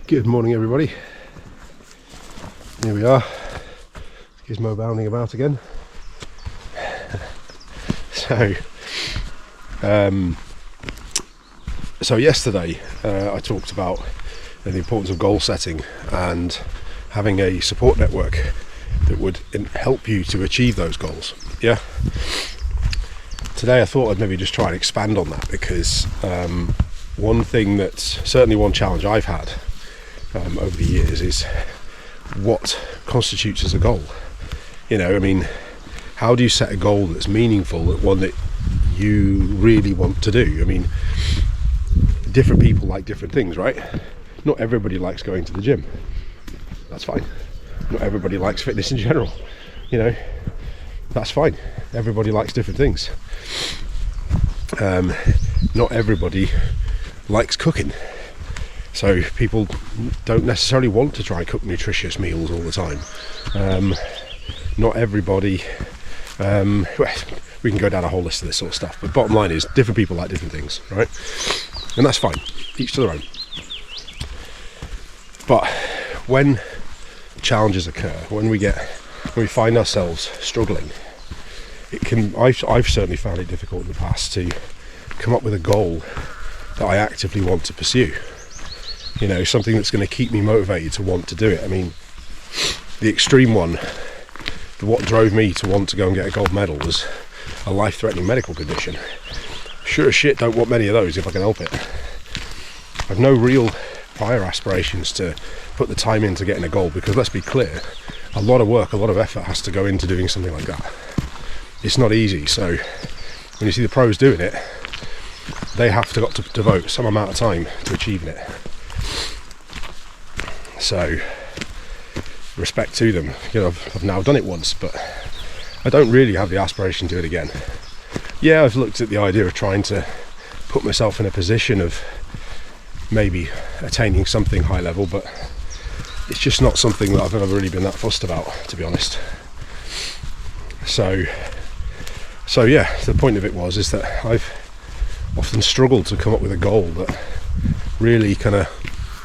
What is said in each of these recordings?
Good morning, everybody. Here we are. Gizmo bounding about again. So yesterday I talked about the importance of goal setting and having a support network that would help you to achieve those goals. Yeah. Today I thought I'd maybe just try and expand on that, because one challenge I've had over the years is what constitutes as a goal. How do you set a goal that's meaningful, one that you really want to do? Different people like different things, right? Not everybody likes going to the gym. That's fine. Not everybody likes fitness in general. That's fine. Everybody likes different things. Not everybody likes cooking. So people don't necessarily want to try and cook nutritious meals all the time. Not everybody, we can go down a whole list of this sort of stuff, but bottom line is different people like different things, right? And that's fine, each to their own. But when challenges occur, when we find ourselves struggling, I've certainly found it difficult in the past to come up with a goal that I actively want to pursue. Something that's going to keep me motivated to want to do it. The extreme one, what drove me to want to go and get a gold medal, was a life-threatening medical condition. Sure as shit don't want many of those if I can help it. I've no real prior aspirations to put the time into getting a goal, because let's be clear, a lot of work, a lot of effort has to go into doing something like that. It's not easy. So when you see the pros doing it, they have to devote some amount of time to achieving it. So respect to them. I've now done it once, but I don't really have the aspiration to do it again. Yeah, I've looked at the idea of trying to put myself in a position of maybe attaining something high level, but it's just not something that I've ever really been that fussed about, to be honest. So yeah, the point of it is that I've often struggled to come up with a goal that really kind of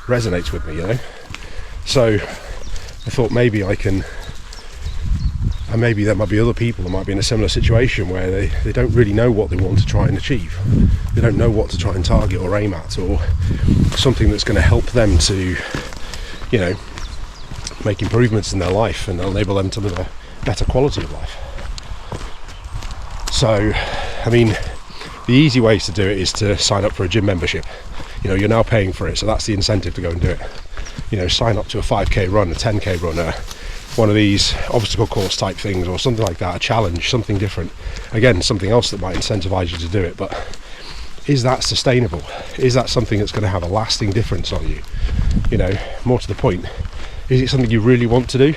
resonates with me, So I thought maybe I can, and maybe there might be other people that might be in a similar situation where they don't really know what they want to try and achieve. They don't know what to try and target or aim at, or something that's going to help them to, make improvements in their life and enable them to live a better quality of life. So, the easy ways to do it is to sign up for a gym membership. You're now paying for it, so that's the incentive to go and do it. Sign up to a 5k run, a 10k run, one of these obstacle course type things, or something like that, a challenge, something different. Again, something else that might incentivize you to do it. But is that sustainable? Is that something that's going to have a lasting difference on you? More to the point, is it something you really want to do,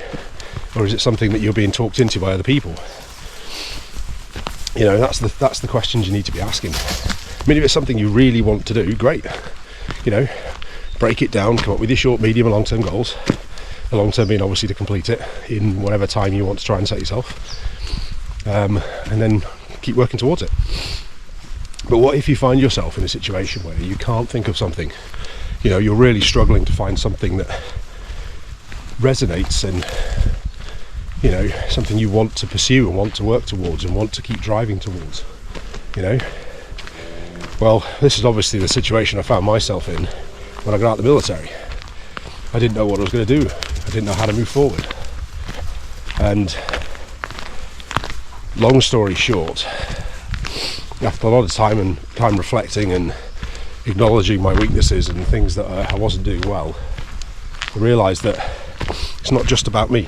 or is it something that you're being talked into by other people? That's the questions you need to be asking. If it's something you really want to do, great. Break it down, come up with your short, medium and long-term goals. The long-term being obviously to complete it in whatever time you want to try and set yourself. And then keep working towards it. But what if you find yourself in a situation where you can't think of something, you're really struggling to find something that resonates and, something you want to pursue and want to work towards and want to keep driving towards, Well, this is obviously the situation I found myself in when I got out of the military. I didn't know what I was going to do. I didn't know how to move forward. And long story short, after a lot of time reflecting and acknowledging my weaknesses and things that I wasn't doing well, I realised that it's not just about me.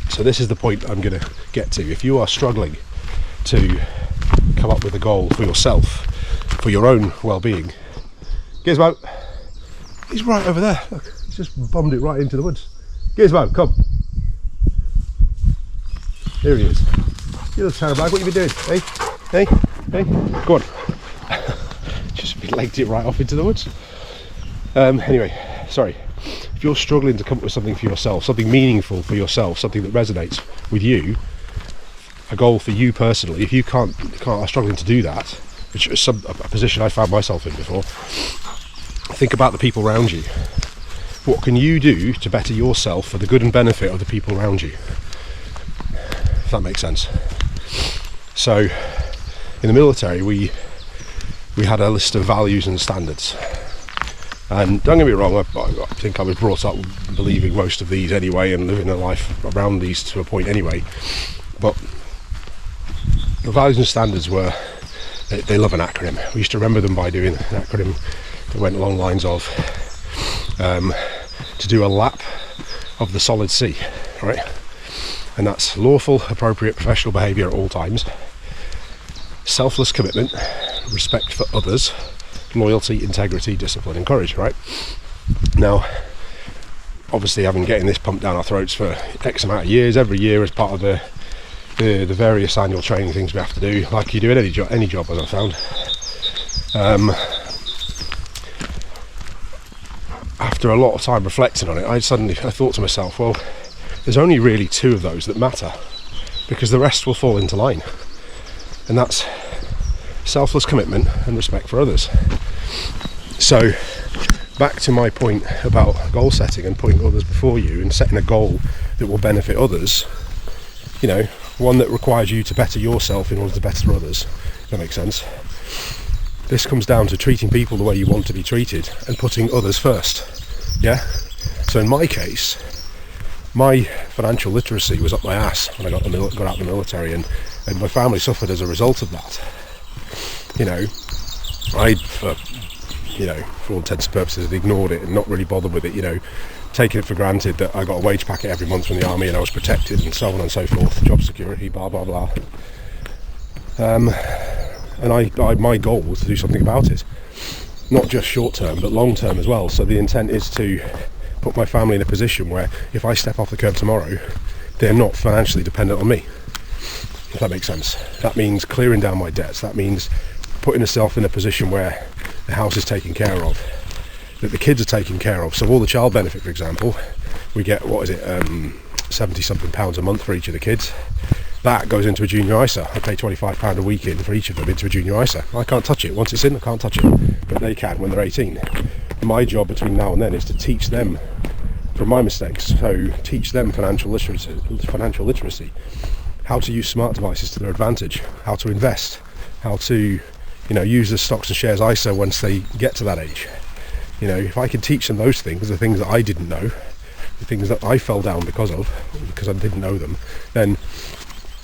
So this is the point I'm going to get to. If you are struggling to come up with a goal for yourself, for your own well-being, Gizmo, he's right over there. Look, he's just bombed it right into the woods. Gizmo, come. Here he is. You little terrible bag, what have you been doing? Hey, go on. Just legged it right off into the woods. Anyway, sorry. If you're struggling to come up with something for yourself, something meaningful for yourself, something that resonates with you, a goal for you personally, if you are struggling to do that, which is a position I found myself in before, think about the people around you. What can you do to better yourself for the good and benefit of the people around you? If that makes sense. So in the military we had a list of values and standards, and don't get me wrong, I think I was brought up believing most of these anyway and living a life around these to a point anyway, but the values and standards were, they love an acronym. We used to remember them by doing an acronym that went along lines of to do a lap of the solid sea, right? And that's lawful, appropriate, professional behaviour at all times, selfless commitment, respect for others, loyalty, integrity, discipline and courage, right? Now, obviously getting this pumped down our throats for X amount of years, every year as part of the various annual training things we have to do, like you do in any job as I found. After a lot of time reflecting on it, I thought to myself, well, there's only really 2 of those that matter, because the rest will fall into line, and that's selfless commitment and respect for others. So back to my point about goal setting and putting others before you and setting a goal that will benefit others, you know, one that requires you to better yourself in order to better others. If that makes sense. This comes down to treating people the way you want to be treated and putting others first. Yeah? So in my case, my financial literacy was up my ass when I got out of the military, and my family suffered as a result of that. You know, for all intents and purposes, had ignored it and not really bothered with it, you know, taking it for granted that I got a wage packet every month from the army and I was protected and so on and so forth, job security, blah blah blah. And my goal was to do something about it, not just short term but long term as well. So the intent is to put my family in a position where if I step off the curb tomorrow, they're not financially dependent on me, if that makes sense. That means clearing down my debts. That means putting myself in a position where the house is taken care of, that the kids are taken care of. So all the child benefit, for example, we get, 70 something pounds a month for each of the kids. That goes into a junior ISA. I pay £25 a week in for each of them into a junior ISA. I can't touch it. Once it's in, I can't touch it, but they can when they're 18. My job between now and then is to teach them from my mistakes. So teach them financial literacy, how to use smart devices to their advantage, how to invest, how to, use the stocks and shares ISA once they get to that age. If I can teach them those things, the things that I didn't know, the things that I fell down because I didn't know them, then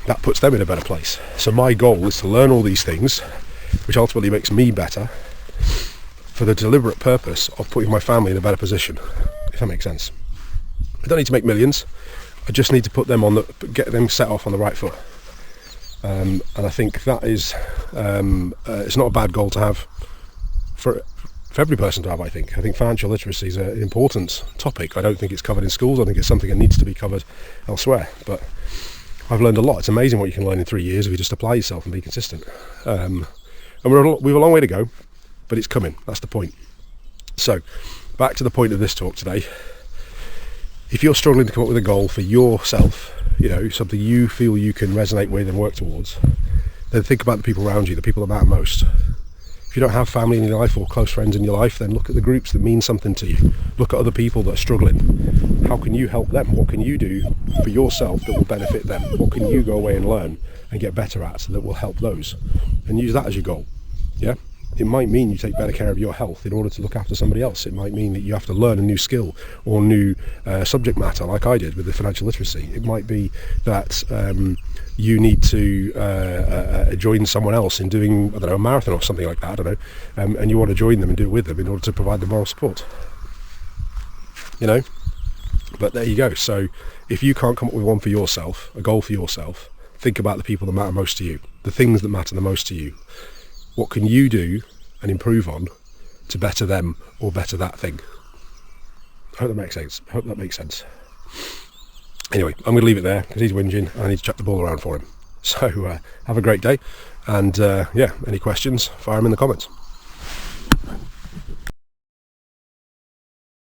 that puts them in a better place. So my goal is to learn all these things, which ultimately makes me better, for the deliberate purpose of putting my family in a better position, if that makes sense. I don't need to make millions. I just need to put them get them set off on the right foot. And I think that is, it's not a bad goal to have for every person to have. I think financial literacy is an important topic. I don't think it's covered in schools. I think it's something that needs to be covered elsewhere. But I've learned a lot. It's amazing what you can learn in 3 years if you just apply yourself and be consistent. And we've a long way to go, but it's coming. That's the point. So back to the point of this talk today. If you're struggling to come up with a goal for yourself, something you feel you can resonate with and work towards, then think about the people around you, the people that matter most. If you don't have family in your life or close friends in your life, then look at the groups that mean something to you. Look at other people that are struggling. How can you help them? What can you do for yourself that will benefit them? What can you go away and learn and get better at that will help those? And use that as your goal. Yeah? It might mean you take better care of your health in order to look after somebody else. It might mean that you have to learn a new skill or new subject matter, like I did with the financial literacy. It might be that you need to join someone else in doing, a marathon or something like that, and you want to join them and do it with them in order to provide the moral support. But there you go. So if you can't come up with one for yourself, a goal for yourself, think about the people that matter most to you, the things that matter the most to you. What can you do and improve on to better them or better that thing? I hope that makes sense. Anyway, I'm going to leave it there because he's whinging and I need to chuck the ball around for him. So have a great day, and any questions, fire them in the comments.